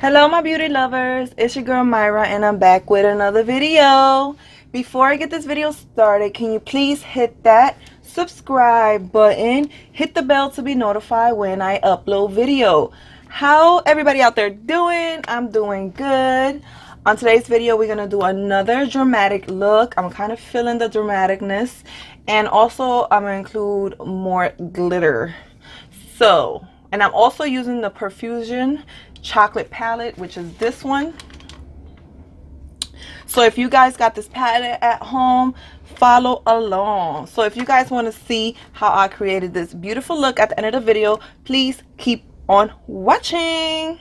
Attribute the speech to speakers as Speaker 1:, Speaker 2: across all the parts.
Speaker 1: Hello my beauty lovers, it's your girl Myra and I'm back with another video. Before I get this video started, can you please hit that subscribe button, hit the bell to be notified when I upload video. How everybody out there doing? I'm doing good. On today's video we're going to do another dramatic look. I'm kind of feeling the dramaticness, and also I'm going to include more glitter. And I'm also using the Profusion chocolate palette, which is this one. So if you guys got this palette at home, follow along. So if you guys want to see how I created this beautiful look at the end of the video, please keep on watching.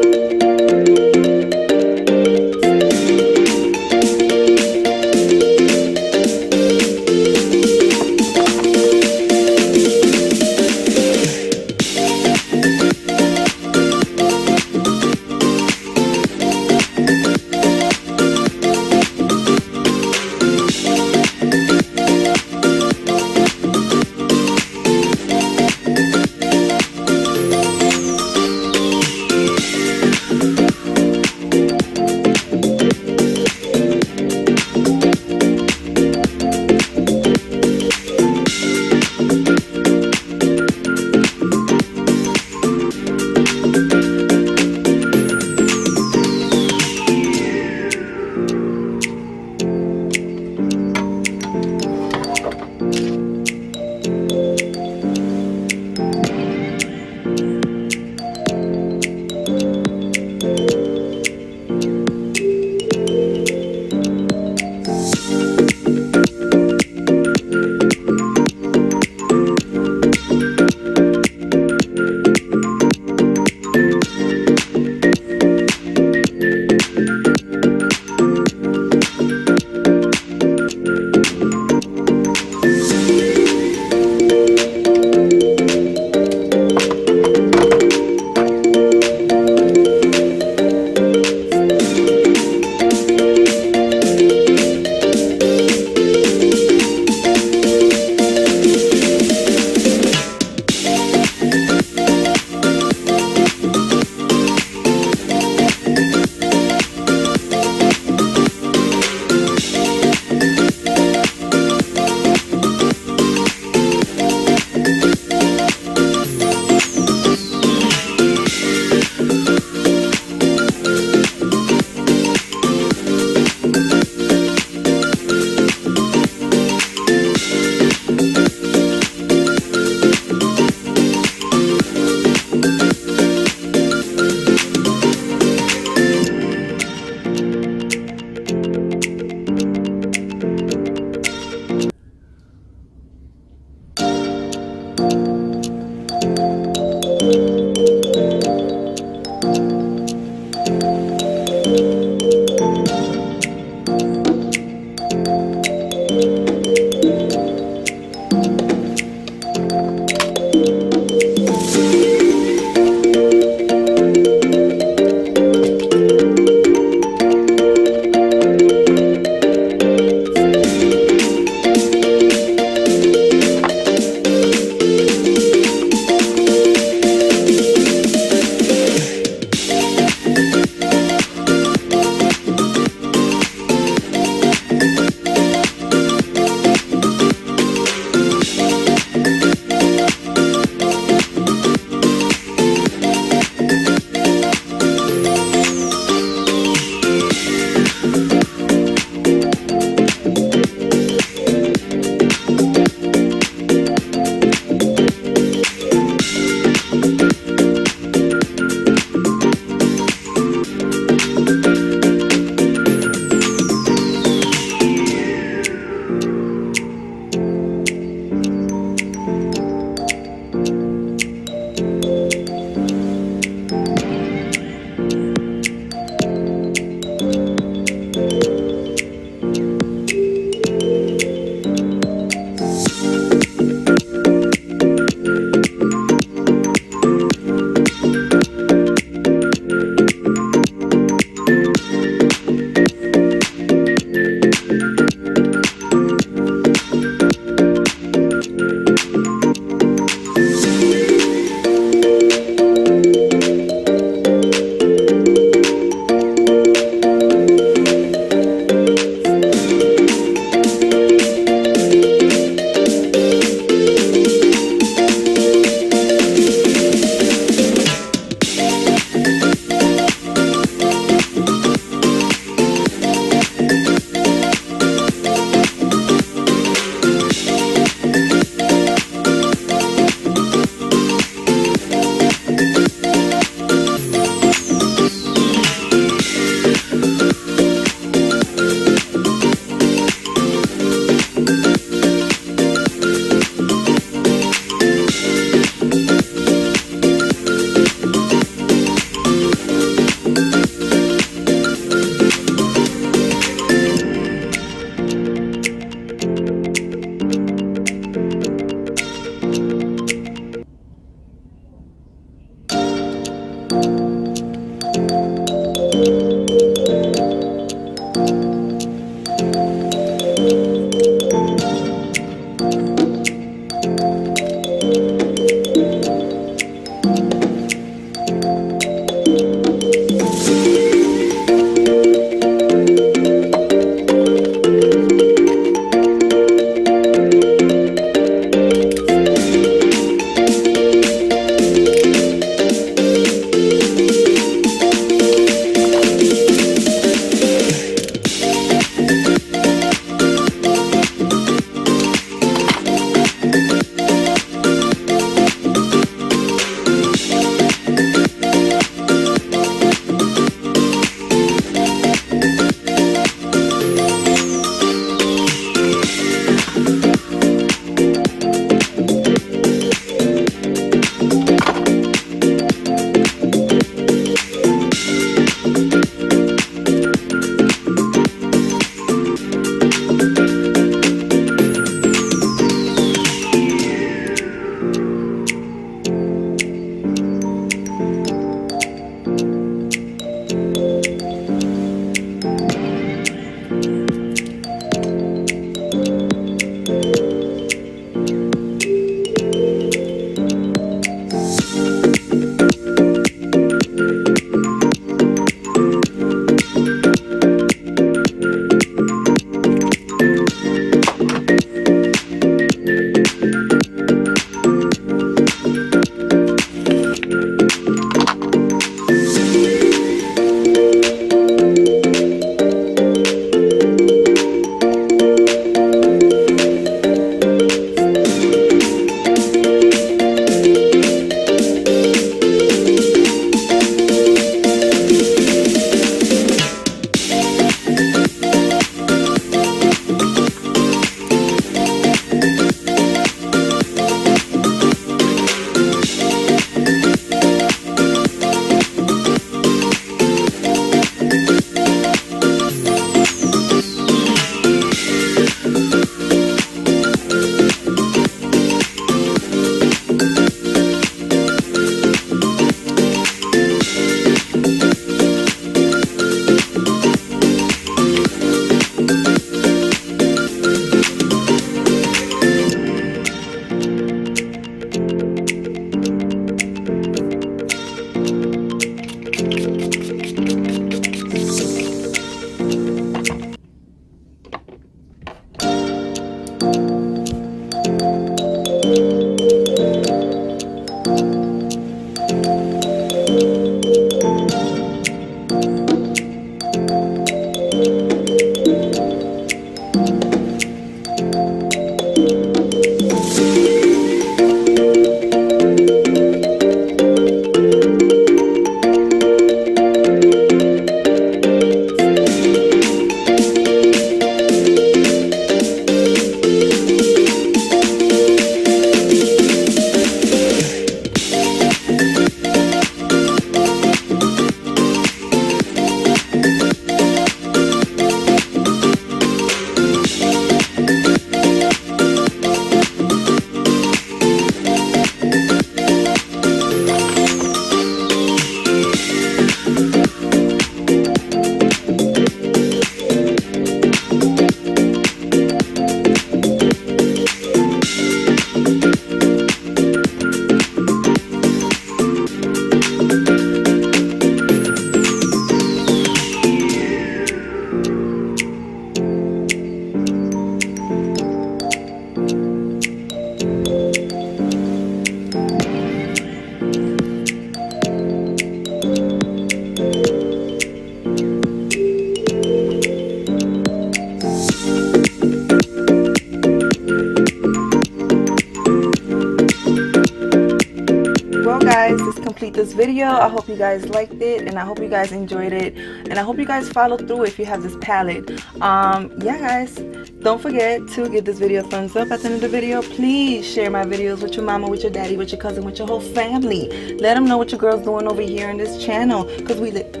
Speaker 1: well guys, this completes this video. I hope you guys liked it, and I hope you guys enjoyed it, and I hope you guys follow through if you have this palette. Yeah guys, don't forget to give this video a thumbs up at the end of the video. Please share my videos with your mama, with your daddy, with your cousin, with your whole family. Let them know what your girl's doing over here in this channel, because we lit.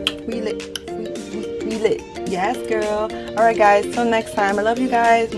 Speaker 1: Yes girl. Alright guys, till next time, I love you guys.